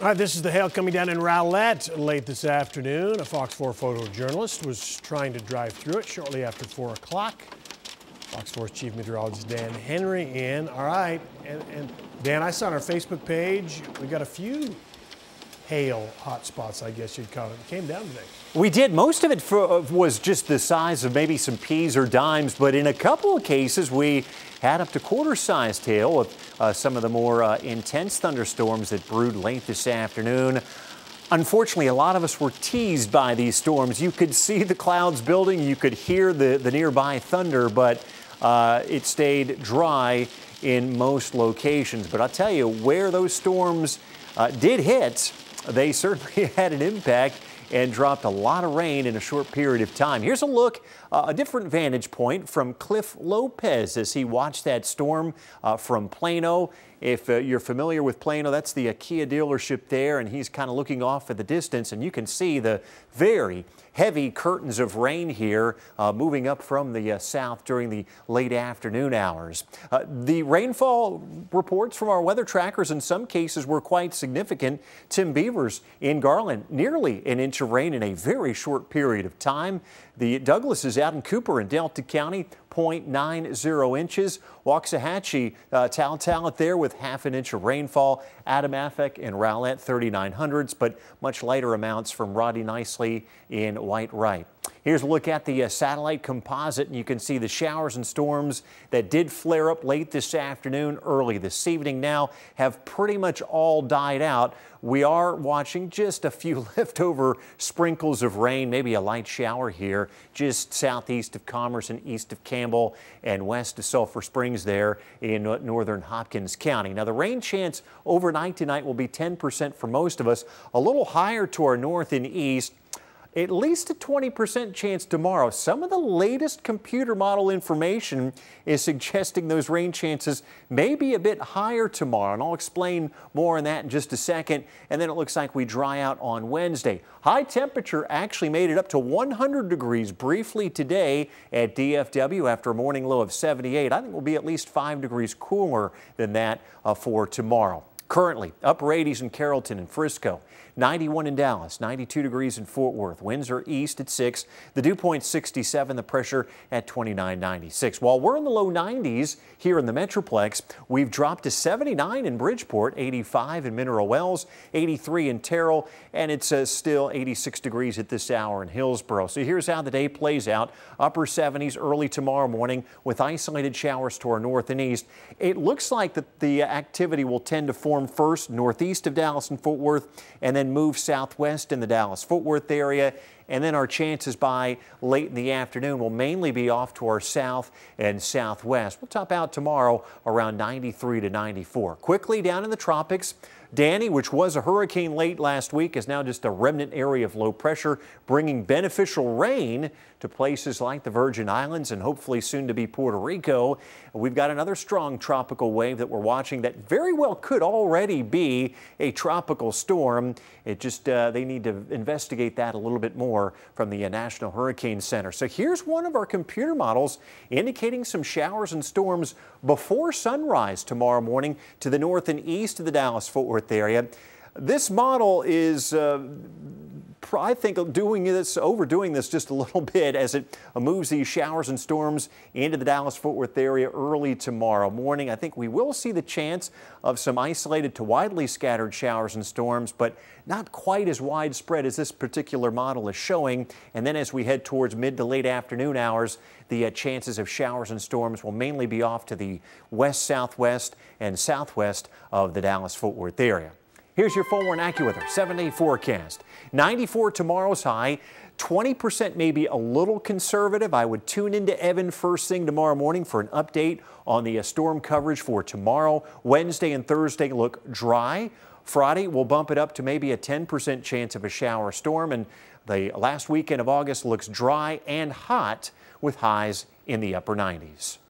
All right, this is the hail coming down in Rowlett late this afternoon. A Fox 4 photojournalist was trying to drive through it shortly after 4 o'clock. Fox 4's chief meteorologist Dan Henry in. All right, and Dan, I saw on our Facebook page, we got a few hail hot spots, I guess you'd call it. It came down today. We did. Most of it was just the size of maybe some peas or dimes, but in a couple of cases we had up to quarter-sized hail with some of the more intense thunderstorms that brewed late this afternoon. Unfortunately, a lot of us were teased by these storms. You could see the clouds building, you could hear the nearby thunder, but it stayed dry in most locations. But I'll tell you, where those storms did hit, they certainly had an impact and dropped a lot of rain in a short period of time. Here's a look, a different vantage point from Cliff Lopez as he watched that storm from Plano. If you're familiar with Plano, that's the Kia dealership there, and he's kind of looking off at the distance, and you can see the very heavy curtains of rain here moving up from the south during the late afternoon hours. The rainfall reports from our weather trackers in some cases were quite significant. Tim Beavers in Garland, nearly an inch of rain in a very short period of time. The Douglas is out in Cooper in Delta County, 0.90 inches. Waxahachie, Talat there with half an inch of rainfall. Adamathek and Rowlett 3900s, but much lighter amounts from Rodney Nicely in White-Wright. Here's a look at the satellite composite, and you can see the showers and storms that did flare up late this afternoon, early this evening now have pretty much all died out. We are watching just a few leftover sprinkles of rain, maybe a light shower here just southeast of Commerce and east of Campbell and west of Sulphur Springs there in northern Hopkins County. Now the rain chance overnight tonight will be 10% for most of us, a little higher to our north and east. At least a 20% chance tomorrow. Some of the latest computer model information is suggesting those rain chances may be a bit higher tomorrow, and I'll explain more on that in just a second. And then it looks like we dry out on Wednesday. High temperature actually made it up to 100 degrees briefly today at DFW after a morning low of 78. I think we'll be at least 5 degrees cooler than that for tomorrow. Currently, upper 80s in Carrollton and Frisco, 91 in Dallas, 92 degrees in Fort Worth. Winds are east at 6. The dew point 67, the pressure at 29.96. While we're in the low 90s here in the Metroplex, we've dropped to 79 in Bridgeport, 85 in Mineral Wells, 83 in Terrell, and it's still 86 degrees at this hour in Hillsboro. So here's how the day plays out. Upper 70s early tomorrow morning with isolated showers to our north and east. It looks like that the activity will tend to form first northeast of Dallas and Fort Worth, and then move southwest in the Dallas-Fort Worth area. And then our chances by late in the afternoon will mainly be off to our south and southwest. We'll top out tomorrow around 93 to 94. Quickly down in the tropics, Danny, which was a hurricane late last week, is now just a remnant area of low pressure, bringing beneficial rain to places like the Virgin Islands and hopefully soon to be Puerto Rico. We've got another strong tropical wave that we're watching that very well could already be a tropical storm. It just, they need to investigate that a little bit more from the National Hurricane Center. So here's one of our computer models indicating some showers and storms before sunrise tomorrow morning to the north and east of the Dallas-Fort Worth area. This model is I think overdoing this just a little bit as it moves these showers and storms into the Dallas-Fort Worth area early tomorrow morning. I think we will see the chance of some isolated to widely scattered showers and storms, but not quite as widespread as this particular model is showing. And then as we head towards mid to late afternoon hours, the chances of showers and storms will mainly be off to the west, southwest, and southwest of the Dallas-Fort Worth area. Here's your 4-1 AccuWeather 7-day forecast. 94 tomorrow's high. 20% may be a little conservative. I would tune into Evan first thing tomorrow morning for an update on the storm coverage for tomorrow. Wednesday and Thursday look dry. Friday we'll bump it up to maybe a 10% chance of a shower storm. And the last weekend of August looks dry and hot with highs in the upper 90s.